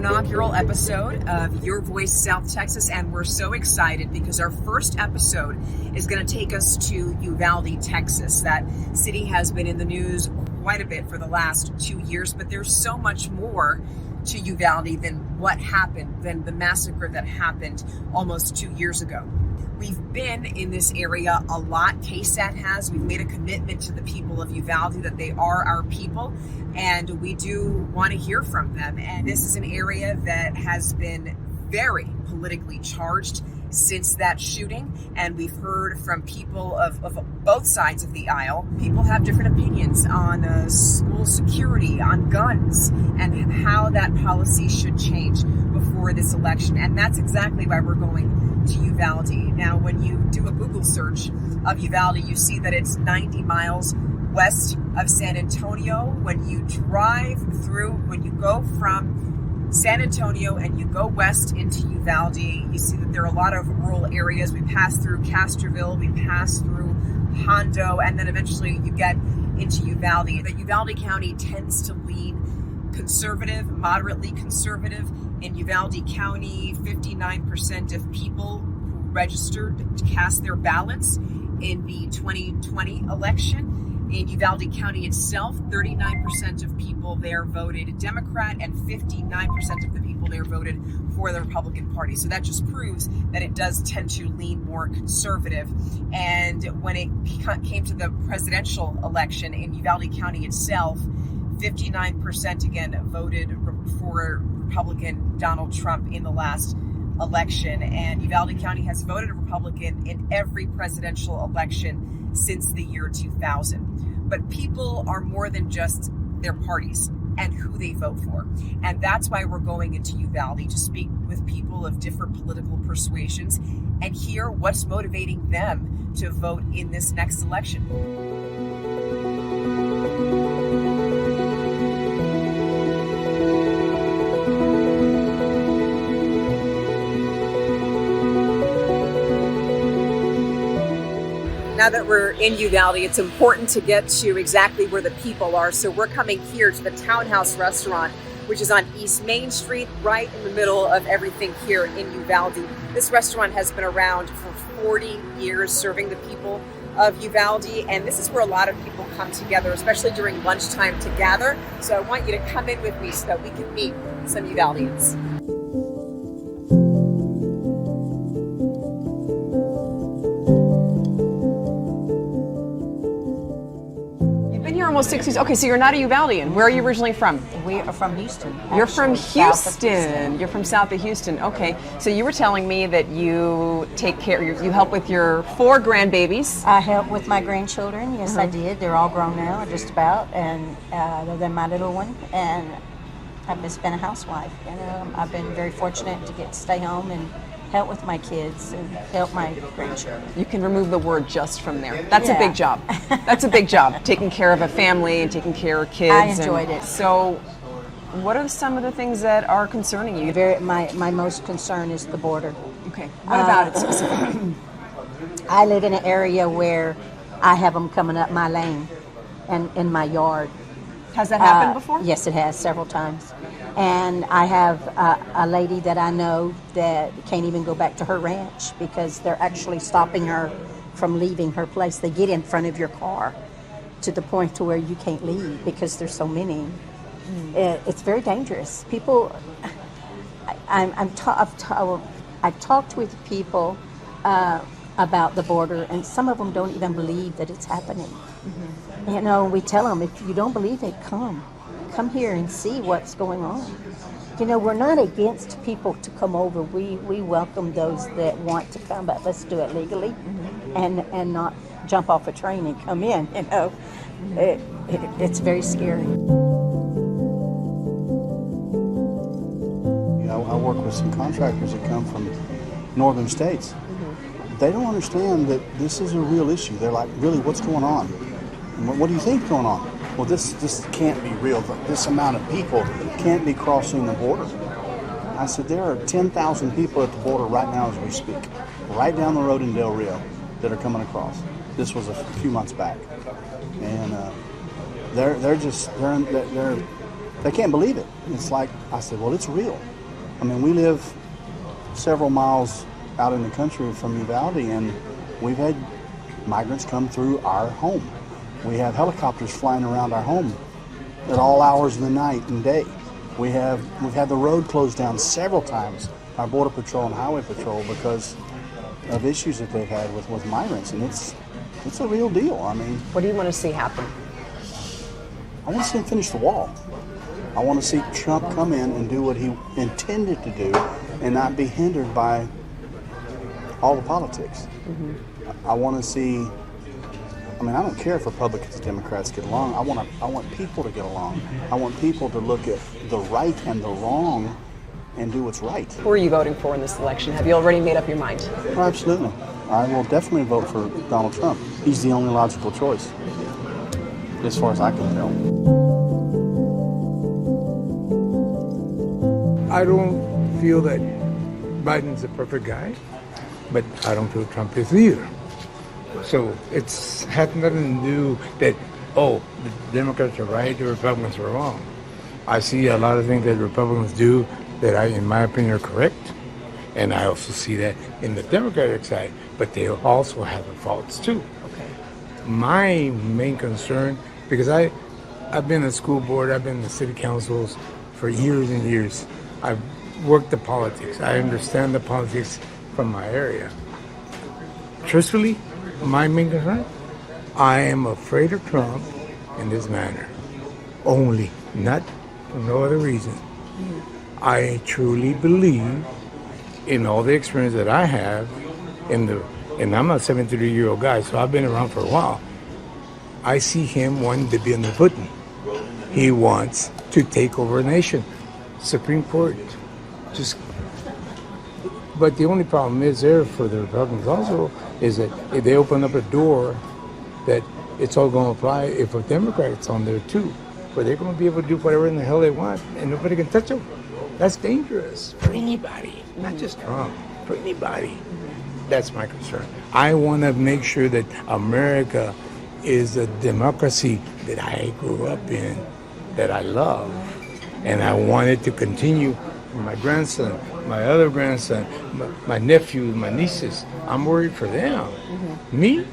inaugural episode of Your Voice South Texas, and we're so excited because our first episode is going to take us to Uvalde, Texas. That city has been in the news quite a bit for the last 2 years, but there's so much more to Uvalde than what happened, than the massacre that happened almost 2 years ago. We've been in this area a lot. KSAT has. We've made a commitment to the people of Uvalde that they are our people, and we do want to hear from them. And this is an area that has been very politically charged since that shooting, and we've heard from people of both sides of the aisle. People have different opinions on school security, on guns, and how that policy should change before this election. And that's exactly why we're going to Uvalde. Now, when you do a Google search of Uvalde, you see that it's 90 miles west of San Antonio. When you drive through, when you go from San Antonio and you go west into Uvalde, you see that there are a lot of rural areas. We pass through Castroville, we pass through Hondo, and then eventually you get into Uvalde. The Uvalde County tends to lean conservative, moderately conservative. In Uvalde County, 59% of people who registered to cast their ballots in the 2020 election. In Uvalde County itself, 39% of people there voted Democrat, and 59% of the people there voted for the Republican Party. So that just proves that it does tend to lean more conservative. And when it came to the presidential election in Uvalde County itself, 59% again voted for Republican Donald Trump in the last election. And Uvalde County has voted Republican in every presidential election since the year 2000. But people are more than just their parties and who they vote for. And that's why we're going into Uvalde, to speak with people of different political persuasions and hear what's motivating them to vote in this next election. Now that we're in Uvalde, it's important to get to exactly where the people are. So we're coming here to the Townhouse Restaurant, which is on East Main Street, right in the middle of everything here in Uvalde. This restaurant has been around for 40 years, serving the people of Uvalde. And this is where a lot of people come together, especially during lunchtime, to gather. So I want you to come in with me so that we can meet some Uvaldians. Almost 60s. Okay, so you're not a Uvaldean. Where are you originally from? We are from Houston. You're from Houston. You're from south of Houston. Okay, so you were telling me that you take care, you help with your 4 grandbabies. I help with my grandchildren. Yes, I did. They're all grown now, just about, and other than my little one. And I've just been a housewife. And I've been very fortunate to get to stay home and help with my kids and help my grandchildren. You can remove the word "just" from there. That's a big job. That's a big job, taking care of a family and taking care of kids. I enjoyed it. So what are some of the things that are concerning you? My most concern is the border. Okay. What about it specifically? I live in an area where I have them coming up my lane and in my yard. Has that happened before? Yes, it has, several times. And I have a lady that I know that can't even go back to her ranch because they're actually stopping her from leaving her place. They get in front of your car to the point to where you can't leave because there's so many. It's very dangerous. People, I've talked with people about the border, and some of them don't even believe that it's happening. Mm-hmm. You know, we tell them, if you don't believe it, come here and see what's going on. You know, we're not against people to come over. We welcome those that want to come, but let's do it legally, and not jump off a train and come in. You know, it's very scary. I work with some contractors that come from northern states. They don't understand that this is a real issue. They're like, really, what's going on? What do you think is going on? Well, this can't be real. This amount of people can't be crossing the border. I said, there are 10,000 people at the border right now as we speak, right down the road in Del Rio, that are coming across. This was a few months back, and they're They can't believe it. It's like, I said, well, it's real. I mean, we live several miles out in the country from Uvalde, and we've had migrants come through our home. We have helicopters flying around our home at all hours of the night and day. We've had the road closed down several times, our Border Patrol and Highway Patrol, because of issues that they've had with migrants, and it's a real deal. I mean, What do you want to see happen? I want to see him finish the wall. I want to see Trump come in and do what he intended to do and not be hindered by all the politics. I want to see, I mean, I don't care if Republicans and Democrats get along. I want people to get along. I want people to look at the right and the wrong and do what's right. Who are you voting for in this election? Have you already made up your mind? Oh, absolutely. I will definitely vote for Donald Trump. He's the only logical choice, as far as I can tell. I don't feel that Biden's a perfect guy, but I don't feel Trump is either. So it's had nothing to do that, oh, the Democrats are right, the Republicans are wrong. I see a lot of things that Republicans do that in my opinion, are correct. And I also see that in the Democratic side, but they also have their faults too. Okay. My main concern, because I've been in school board, I've been in the city councils for years and years. I've worked the politics. I understand the politics from my area. Truthfully, my main concern, I am afraid of Trump in this manner. Only, not for no other reason. I truly believe in all the experience that I have and I'm a 73-year-old guy, so I've been around for a while. I see him wanting to be on the Putin. He wants to take over a nation. Supreme Court, but the only problem is there for the Republicans also is that if they open up a door that it's all going to apply if a Democrat's on there too, but they're going to be able to do whatever in the hell they want and nobody can touch them. That's dangerous for anybody, not just Trump, for anybody. That's my concern. I want to make sure that America is a democracy that I grew up in, that I love. And I want it to continue for my grandson, my other grandson, my nephews, my nieces. I'm worried for them. Me?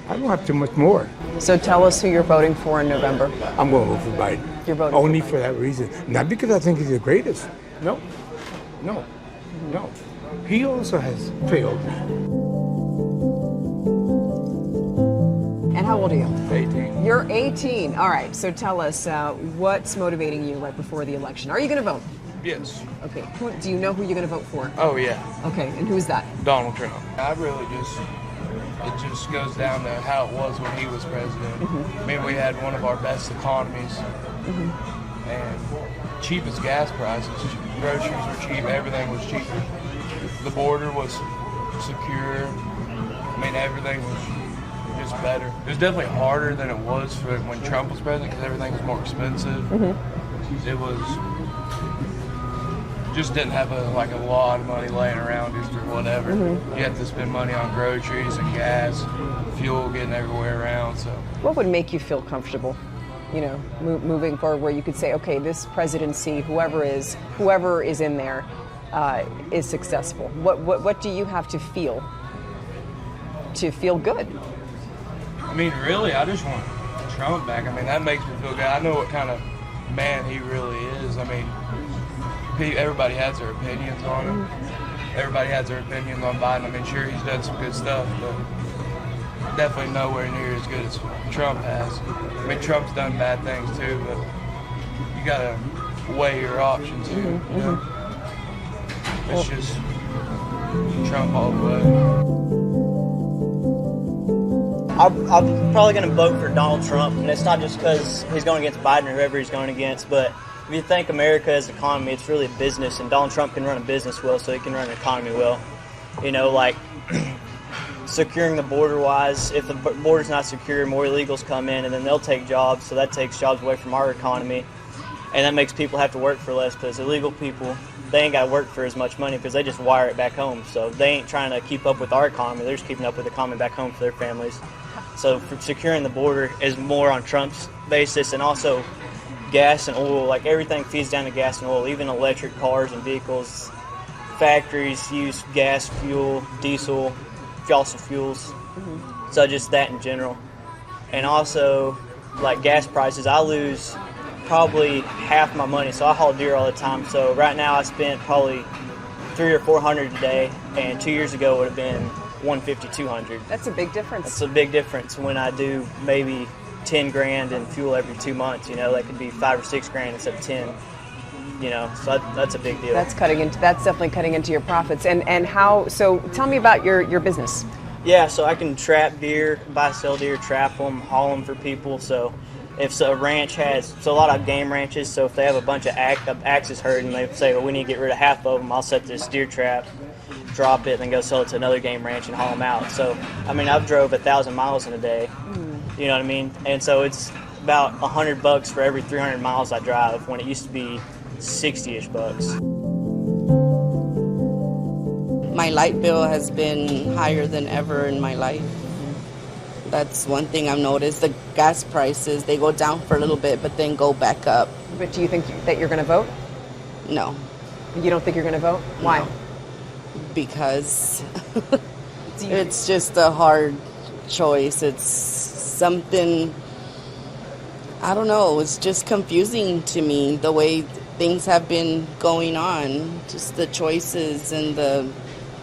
I don't have too much more. So tell us who you're voting for in November. I'm going to vote for Biden. You're voting only for Biden. for that reason. Not because I think he's the greatest. No. He also has failed me. And how old are you? 18. You're 18. All right. So tell us what's motivating you right before the election. Are you going to vote? Yes. Okay. Do you know who you're going to vote for? Oh, yeah. Okay. And who's that? Donald Trump. It just goes down to how it was when he was president. I mean, we had one of our best economies and cheapest gas prices. Groceries were cheap. Everything was cheaper. The border was secure. I mean, everything was just better. It was definitely harder than it was when Trump was president because everything was more expensive. It was just didn't have a lot of money laying around just for whatever. You had to spend money on groceries and gas, fuel, getting everywhere around. So What would make you feel comfortable, moving forward, where you could say, okay, this presidency, whoever is in there, is successful? What do you have to feel good? I mean, really, I just want Trump back. I mean, that makes me feel good. I know what kind of man he really is. I mean, everybody has their opinions on him. Everybody has their opinions on Biden. I mean, sure, he's done some good stuff, but definitely nowhere near as good as Trump has. I mean, Trump's done bad things too, but you gotta weigh your options here. You know? It's just Trump all the way. I'm probably going to vote for Donald Trump, and it's not just because he's going against Biden or whoever he's going against, but if you think America as an economy, it's really a business, and Donald Trump can run a business well, so he can run an economy well. Securing the border-wise, if the border's not secure, more illegals come in, and then they'll take jobs, so that takes jobs away from our economy, and that makes people have to work for less, because illegal people, they ain't got to work for as much money because they just wire it back home, so they ain't trying to keep up with our economy, they're just keeping up with the economy back home for their families. So for securing the border is more on Trump's basis, and also gas and oil, like everything feeds down to gas and oil, even electric cars and vehicles. Factories use gas, fuel, diesel, fossil fuels. So just that in general. And also, like gas prices, I lose probably half my money. So I haul deer all the time. So right now I spent probably $300 or $400 a day, and 2 years ago it would have been $150, $200. That's a big difference. That's a big difference when I do maybe 10 grand in fuel every 2 months. You know, that could be 5 or 6 grand instead of 10. You know, so that's a big deal. That's definitely cutting into your profits. And how? So tell me about your business. Yeah, so I can trap deer, buy, sell deer, trap them, haul them for people. So if a ranch has, so a lot of game ranches, so if they have a bunch of axes herd and they say, well, we need to get rid of half of them, I'll set this deer trap, drop it, and then go sell it to another game ranch and haul them out. So, I mean, I've drove 1,000 miles in a day. You know what I mean? And so it's about $100 for every 300 miles I drive, when it used to be 60-ish bucks. My light bill has been higher than ever in my life. That's one thing I've noticed. The gas prices, they go down for a little bit, but then go back up. But do you think that you're going to vote? No. You don't think you're going to vote? Why? No. Because it's just a hard choice. It's something, I don't know, it's just confusing to me the way things have been going on. Just the choices and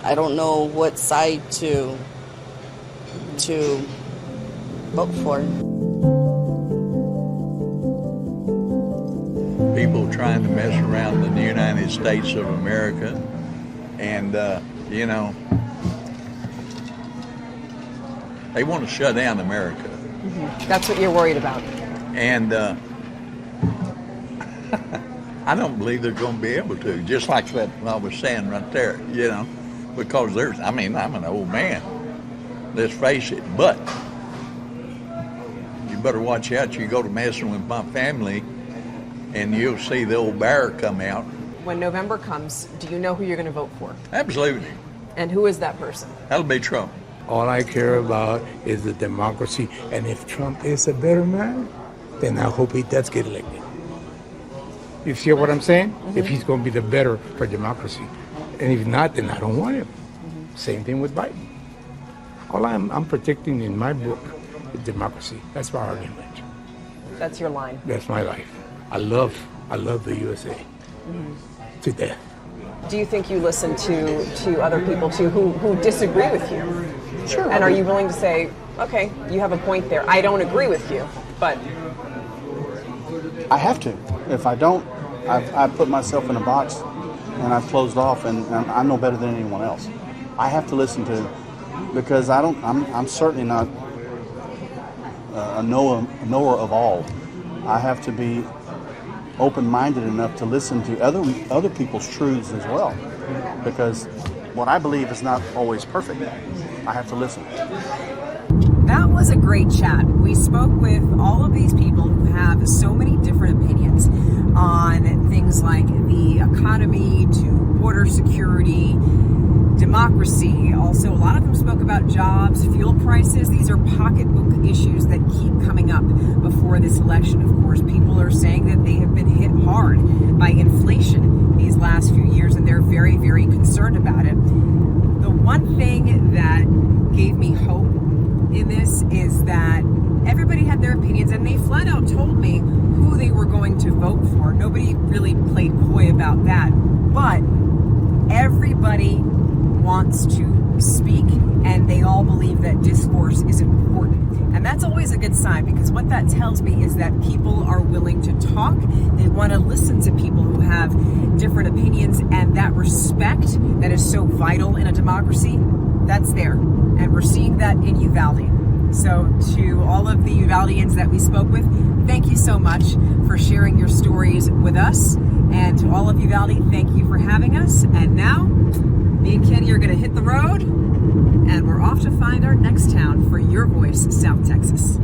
I don't know what side to vote for. People trying to mess around in the United States of America, and you know, they want to shut down America. That's what you're worried about. And I don't believe they're going to be able to, just like that I was saying right there, you know, because I'm an old man, let's face it, but you better watch out. You go to messing with my family and you'll see the old bear come out. When November comes, do you know who you're going to vote for? Absolutely. And who is that person? That'll be Trump. All I care about is the democracy. And if Trump is a better man, then I hope he does get elected. You see what I'm saying? If he's going to be the better for democracy. And if not, then I don't want him. Same thing with Biden. All I'm protecting in my book is democracy. That's my argument. That's your line. That's my life. I love the USA to death. Do you think you listen to other people too who disagree with you? Sure. And are you willing to say, okay, you have a point there. I don't agree with you, but I have to. If I don't, I've put myself in a box and I've closed off, and I'm no better than anyone else. I have to listen to, because I'm certainly not a knower of all. I have to be open-minded enough to listen to other people's truths as well, because what I believe is not always perfect. I have to listen. that was a great chat. We spoke with all of these people who have so many different opinions on things like the economy to border security, democracy. Also, a lot of them spoke about jobs, fuel prices. These are pocketbook issues that keep coming up before this election. Of course, people are saying that they have been hit hard by inflation these last few years, and they're very, very concerned about it. The one thing that gave me hope in this is that everybody had their opinions, and they flat out told me who they were going to vote for. Nobody really played coy about that, but everybody wants to speak, and they all believe that discourse is important. And that's always a good sign, because what that tells me is that people are willing to talk. They want to listen to people who have different opinions, and that respect that is so vital in a democracy, that's there. And we're seeing that in Uvalde. So to all of the Uvaldians that we spoke with, thank you so much for sharing your stories with us. And to all of Uvalde, thank you for having us. And now, me and Kenny are going to hit the road, and we're off to find our next town for Your Voice, South Texas.